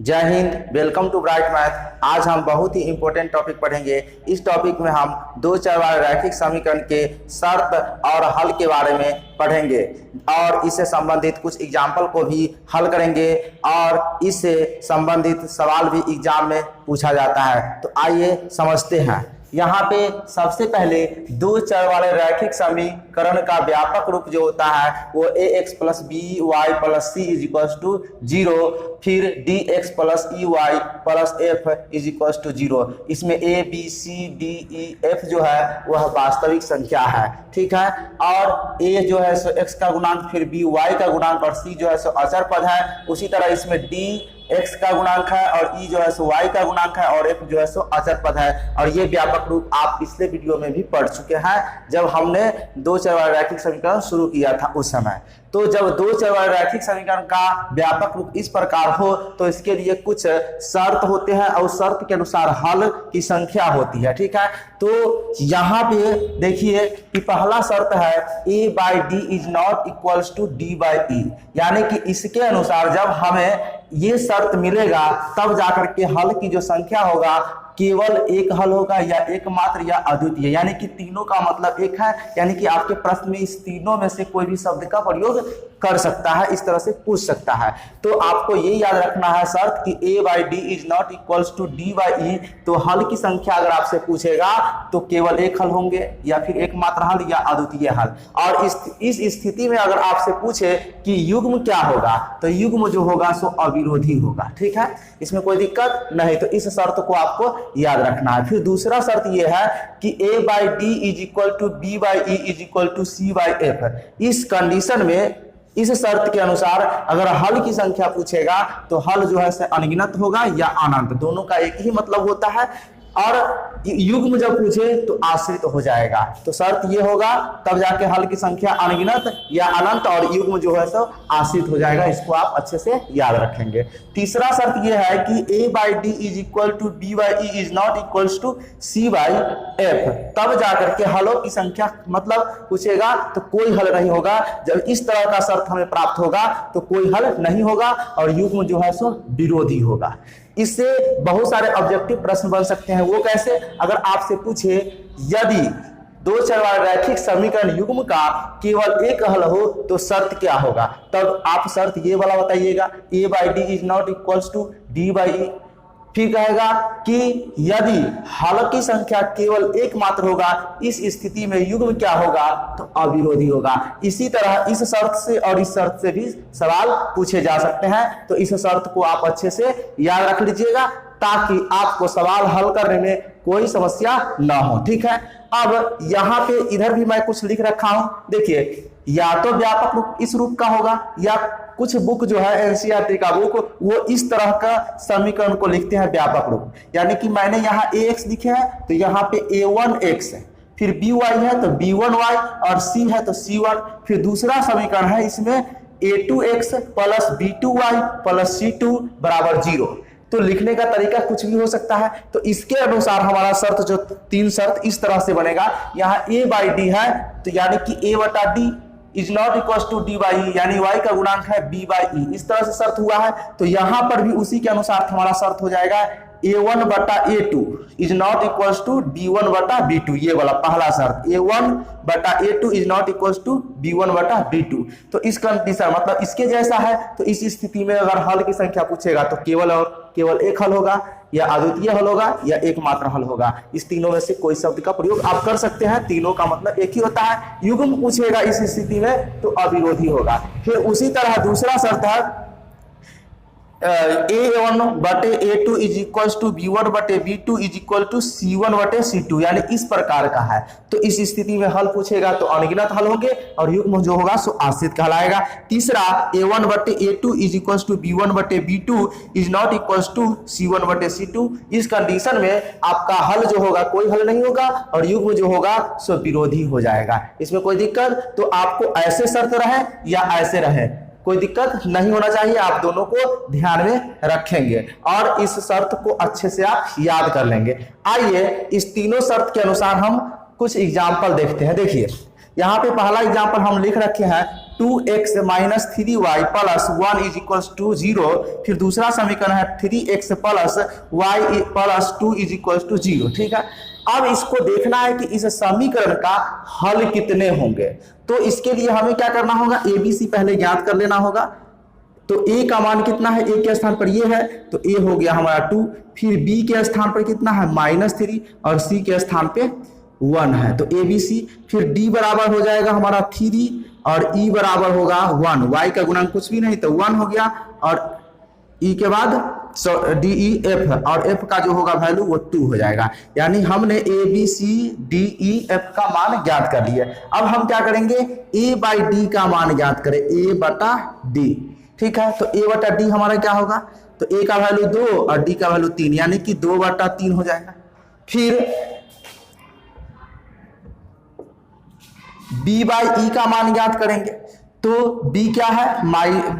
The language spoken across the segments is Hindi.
जय हिंद। Welcome to bright math. आज हम बहुत ही इंपॉर्टेंट टॉपिक पढ़ेंगे। इस टॉपिक में हम दो चर वाले रैखिक समीकरण के शर्त और हल के बारे में पढ़ेंगे और इससे संबंधित कुछ एग्जाम्पल को भी हल करेंगे और इससे संबंधित सवाल भी एग्जाम में पूछा जाता है। तो आइए समझते हैं। यहाँ पे सबसे पहले दो चर वाले रैखिक समीकरण का व्यापक रूप जो होता है वो ax plus B Y plus C is equals to 0, फिर dx plus E Y plus F is equals to 0। इसमें a b c d e f जो है वह वास्तविक संख्या है, ठीक है। और a जो है सो x का गुणांक, फिर b y का गुणांक और c जो है सो अचर पद है। उसी तरह इसमें d x का गुणांक है और e जो है सो y का गुणांक है और f जो है सो अचर पद है। और ये व्यापक रूप आप पिछले वीडियो में भी पढ़ चुके हैं जब हमने दो चर वाले रैखिक समीकरण शुरू किया था उस समय। तो जब दो चर वाले रैखिक समीकरण का व्यापक रूप इस प्रकार हो तो इसके लिए कुछ शर्त होते हैं और शर्त के अनुसार हल की संख्या होती है, ठीक है। तो यहाँ पे देखिए कि पहला शर्त है a by D is not equals to d by E, यानी कि इसके अनुसार जब हमें ये शर्त मिलेगा तब जाकर के हल की जो संख्या होगा केवल एक हल होगा या एकमात्र या अद्वितीय, यानी कि तीनों का मतलब एक है। यानी कि आपके प्रश्न में इस तीनों में से कोई भी शब्द का प्रयोग कर सकता है, इस तरह से पूछ सकता है। तो आपको ये याद रखना है शर्त कि a by D is not equals to d by E. तो हल की संख्या अगर आपसे पूछेगा तो केवल एक हल होंगे या फिर एकमात्र हल या अद्वितीय हल। और इस स्थिति में अगर आपसे पूछे कि युग्म क्या होगा तो युग्म जो होगा सो अविरोधी होगा, ठीक है। इसमें कोई दिक्कत नहीं। तो इस शर्त को आपको याद रखना है। फिर दूसरा शर्त यह है कि a by D is equal to b by E is equal to c by F. इस कंडीशन में इस शर्त के अनुसार अगर हल की संख्या पूछेगा तो हल जो है से अनगिनत होगा या अनंत, दोनों का एक ही मतलब होता है। और युग्म जब पूछे तो आश्रित हो जाएगा। तो शर्त ये होगा तब जाके हल की संख्या अनगिनत या अनंत और युग्म जो है सो आश्रित हो जाएगा। इसको आप अच्छे से याद रखेंगे। तीसरा शर्त ये है कि a by D is equal to b by E is not equals to c by F. तब जाकर के हलों की संख्या मतलब पूछेगा तो कोई हल नहीं होगा। जब इस तरह का शर्त हमें प्राप्त होगा तो कोई हल नहीं होगा और युग्म जो है सो विरोधी होगा। इससे बहुत सारे ऑब्जेक्टिव प्रश्न बन सकते हैं। वो कैसे? अगर आपसे पूछे यदि दो चर वाले रैखिक समीकरण युग्म का केवल एक हल हो तो शर्त क्या होगा, तब आप शर्त ये वाला बताइएगा a by D is not equals to d by E. फिर कहेगा कि यदि हल की संख्या केवल एक मात्र होगा इस स्थिति में युग्म क्या होगा तो अविरोधी होगा। इसी तरह इस शर्त से और इस शर्त से भी सवाल पूछे जा सकते हैं। तो इस शर्त को आप अच्छे से याद रख लीजिएगा ताकि आपको सवाल हल करने में कोई समस्या ना हो, ठीक है। अब यहाँ पे इधर भी मैं कुछ लिख रखा हूं, देखिए या तो व्यापक रूप इस रूप का होगा या कुछ बुक जो है एनसीईआरटी का बुक वो इस तरह का समीकरण को लिखते हैं व्यापक रूप। यानी कि मैंने यहाँ ax लिखे हैं तो यहाँ पे a1x है, फिर by है तो b1y और c है तो c1। फिर दूसरा समीकरण है इसमें a2x plus b2y plus c2 बराबर 0। तो लिखने का तरीका कुछ भी हो सकता है। तो इसके अनुसार हमारा शर्त जो तीन शर्त इस तरह से बनेगा। यहाँ a बाई डी है तो यानी कि a बटा D is not equal to d by E, यानी y का गुणांक है b बाई ई। इस तरह से शर्त हुआ है। तो यहां पर भी उसी के अनुसार हमारा शर्त हो जाएगा a1 बटा a2 is not equal to b1 बटा b2। ये वाला पहला शर्त a1 बटा a2 is not equal to b1 बटा b2। तो इस कंडीशन मतलब इसके जैसा है। तो इस स्थिति में अगर हल की संख्या पूछेगा तो केवल एक हल होगा या अद्वितीय हल होगा या एकमात्र हल होगा। इस तीनों में से कोई शब्द का प्रयोग आप कर सकते हैं, तीनों का मतलब एक ही होता है। युग्म पूछेगा इस स्थिति में तो अविरोधी होगा। फिर उसी तरह दूसरा शर्त है a1 बटे a2 is equal to b1 बटे b2 is equal to c1 बटे c2, यानी इस प्रकार का है। तो इस स्थिति में हल पूछेगा तो अनगिनत हल होंगे और युग्म जो होगा सो आश्रित कहलाएगा। तीसरा a1 बटे a2 is equal to b1 बटे b2 is not equal to c1 बटे c2। इस कंडीशन में आपका हल जो होगा कोई हल नहीं होगा और युग्म जो होगा सो विरोधी हो जाएगा। इसमें कोई दिक्कत? तो आपको ऐसे शर्त रहे या ऐसे रहे कोई दिक्कत नहीं होना चाहिए। आप दोनों को ध्यान में रखेंगे और इस शर्त को अच्छे से आप याद कर लेंगे। आइए इस तीनों शर्त के अनुसार हम कुछ एग्जाम्पल देखते हैं। देखिए यहाँ पे पहला एग्जाम्पल हम लिख रखे हैं 2x minus 3y plus 1 is equals to 0। फिर दूसरा समीकरण है 3x plus y plus 2 is equals to 0। ठीक है, अब इसको देखना है कि इस समीकरण का हल कितने होंगे। तो इसके लिए हमें क्या करना होगा, ABC पहले ज्ञात कर लेना होगा। तो a का मान कितना है, a के स्थान पर ये है तो a हो गया हमारा 2, फिर b के स्थान पर कितना है -3 और c के स्थान पे 1 है तो ABC। फिर d बराबर हो जाएगा हमारा 3 और e बराबर होगा 1, y का गुणांक कुछ भी नहीं तो 1 हो गया और e के बाद DEF और f का जो होगा वैल्यू वो 2 हो जाएगा। यानी हमने ABCDEF का मान ज्ञात कर लिया। अब हम क्या करेंगे, a/d का मान ज्ञात करें, a/d। ठीक है, तो a/d हमारा क्या होगा, तो a का वैल्यू 2 और d का वैल्यू 3 यानी कि 2/3 हो जाएगा। फिर b/e का मान ज्ञात करेंगे तो b क्या है,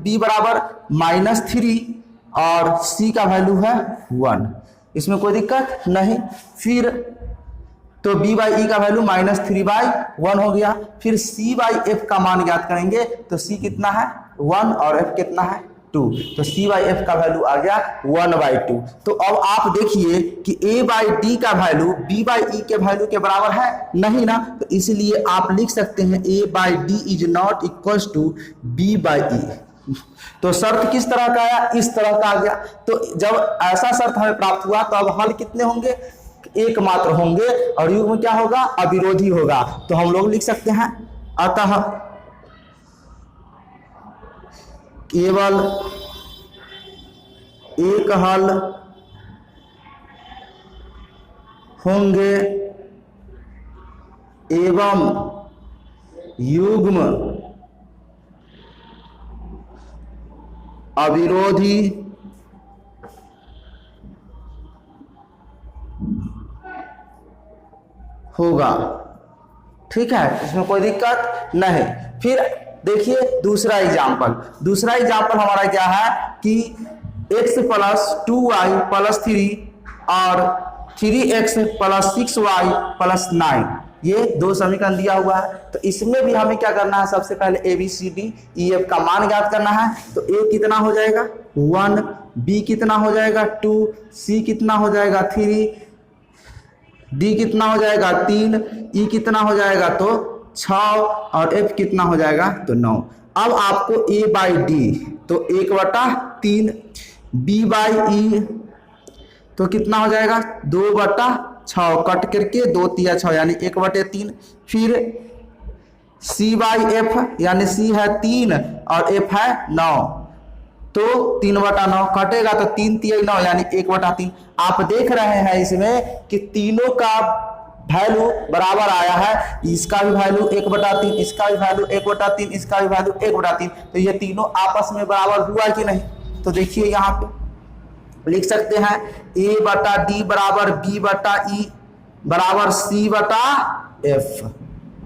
b बराबर -3 और c का वैल्यू है 1, इसमें कोई दिक्कत नहीं। फिर तो b/e का वैल्यू -3/1 हो गया। फिर c/f का मान ज्ञात करेंगे तो c कितना है 1 और f कितना है 2, तो c/f का वैल्यू आ गया 1/2। तो अब आप देखिए कि a/d का वैल्यू b/e के वैल्यू के बराबर है नहीं ना, तो इसलिए आप लिख सकते हैं a/d is not equals to b/e। तो शर्त किस तरह का आया, इस तरह का आ गया। तो जब ऐसा शर्त हमें प्राप्त हुआ तो अब हल कितने होंगे, एक मात्र होंगे और युग्म क्या होगा, अविरोधी होगा। तो हम लोग लिख सकते हैं अतः केवल एक हल होंगे एवं युग्म अविरोधी होगा। ठीक है, इसमें कोई दिक्कत नहीं। फिर देखिए दूसरा एग्जाम्पल हमारा क्या है कि x प्लस 2y प्लस 3 और 3x प्लस 6y प्लस 9, ये दो समीकरण दिया हुआ है। तो इसमें भी हमें क्या करना है, सबसे पहले ABCDEF का मान ज्ञात करना है। तो a कितना हो जाएगा 1, b कितना हो जाएगा 2, c कितना हो जाएगा 3, d कितना हो जाएगा 3, e कितना हो जाएगा तो 6 और f कितना हो जाएगा तो 9। अब आपको a/d तो 1/3, b/e तो कितना हो जाएगा 2/6, कट करके 2 तिया 6 यानी 1/3। फिर c/f यानी c है 3 और f है 9 तो 3/9 कटेगा तो 3 तिया 9 यानी 1/3। आप देख रहे हैं इसमें कि तीनों का वैल्यू बराबर आया है, इसका भी वैल्यू 1/3, इसका भी वैल्यू 1/3, इसका भी वैल्यू 1/3। तो ये तीनों आपस में बराबर हुआ कि नहीं, तो देखिए यहाँ पे लिख सकते हैं a/d बराबर b/e बराबर c/f,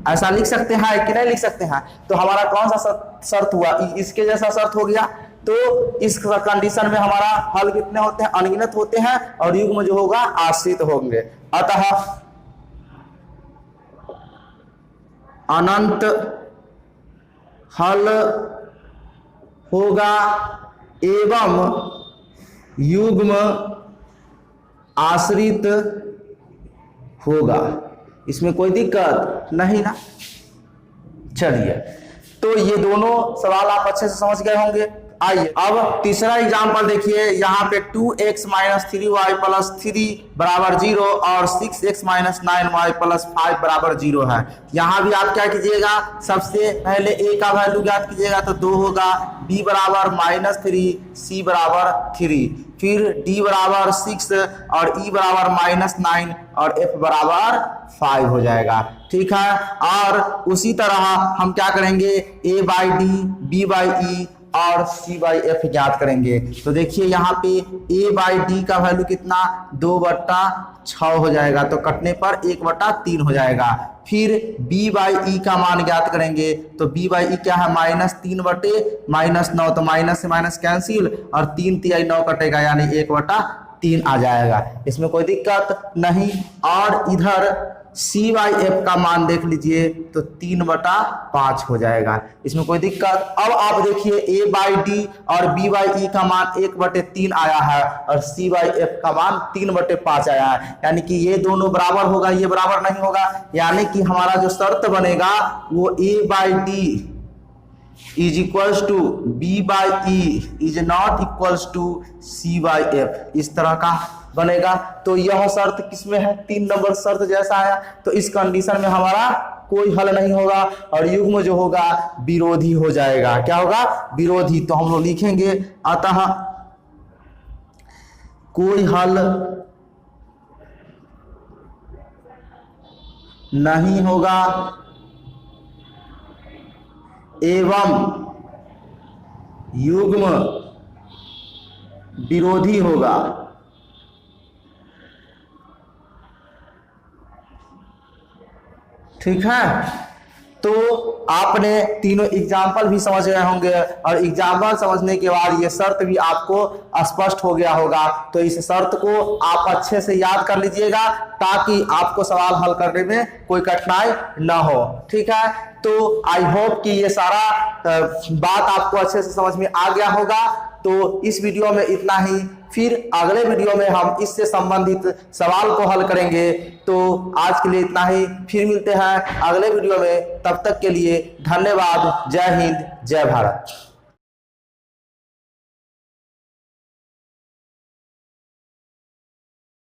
ऐसा लिख सकते हैं कि नहीं लिख सकते हैं। तो हमारा कौन सा शर्त हुआ, इसके जैसा शर्त हो गया। तो इस कंडीशन में हमारा हल कितने होते हैं, अनगिनत होते हैं और युग्म जो होगा आश्रित होंगे। अतः अनंत हल होगा एवं युग्म आश्रित होगा, इसमें कोई दिक्कत नहीं ना। चलिए, तो ये दोनों सवाल आप अच्छे से समझ गए होंगे। आइए अब तीसरा एग्जाम्पल देखिए, यहाँ पे 2x माइनस 3y प्लस 3 बराबर 0 और 6x माइनस 9y प्लस 5 बराबर 0 है। यहाँ भी आप क्या कीजिएगा, सबसे पहले a का वैल्यू ज्ञात कीजिएगा तो 2 होगा, b बराबर -3, c बराबर 3, फिर d बराबर 6 और e बराबर -9 और f बराबर 5 हो जाएगा। ठीक है, और उसी तरह हम क्या करेंगे, a/d b/e और c/f ज्ञात करेंगे। तो देखिए यहाँ पे a/d का वैल्यू कितना 2/6 हो जाएगा, तो कटने पर 1/3 हो जाएगा। फिर b/e का मान ज्ञात करेंगे तो b/e क्या है -3/-9, तो माइनस से माइनस कैंसिल और 3 तिहाई 9 कटेगा यानी 1/3 आ जाएगा, इसमें कोई दिक्कत नहीं। और इधर C/F का मान देख लीजिए तो 3/5 हो जाएगा, इसमें कोई दिक्कत। अब आप देखिए A/D और B/E का मान 1/3 आया है और C/F का मान 3/5 आया है, यानी कि ये दोनों बराबर होगा, ये बराबर नहीं होगा, यानी कि हमारा जो शर्त बनेगा वो A/D is equals to B/E is not equals to C/F, इस तरह का बनेगा। तो यह शर्त किसमें है, 3 नंबर शर्त जैसा आया। तो इस कंडीशन में हमारा कोई हल नहीं होगा और युग्म जो होगा विरोधी हो जाएगा। क्या होगा, विरोधी। तो हम लोग लिखेंगे अतः कोई हल नहीं होगा एवं युग्म विरोधी होगा। ठीक है, तो आपने तीनों एग्जाम्पल भी समझ गए होंगे और एग्जाम्पल समझने के बाद ये शर्त भी आपको स्पष्ट हो गया होगा। तो इस शर्त को आप अच्छे से याद कर लीजिएगा ताकि आपको सवाल हल करने में कोई कठिनाई ना हो। ठीक है, तो आई होप कि ये सारा बात आपको अच्छे से समझ में आ गया होगा। तो इस वीडियो में इतना ही, फिर अगले वीडियो में हम इससे संबंधित सवाल को हल करेंगे। तो आज के लिए इतना ही, फिर मिलते हैं अगले वीडियो में। तब तक के लिए धन्यवाद। जय हिंद, जय भारत।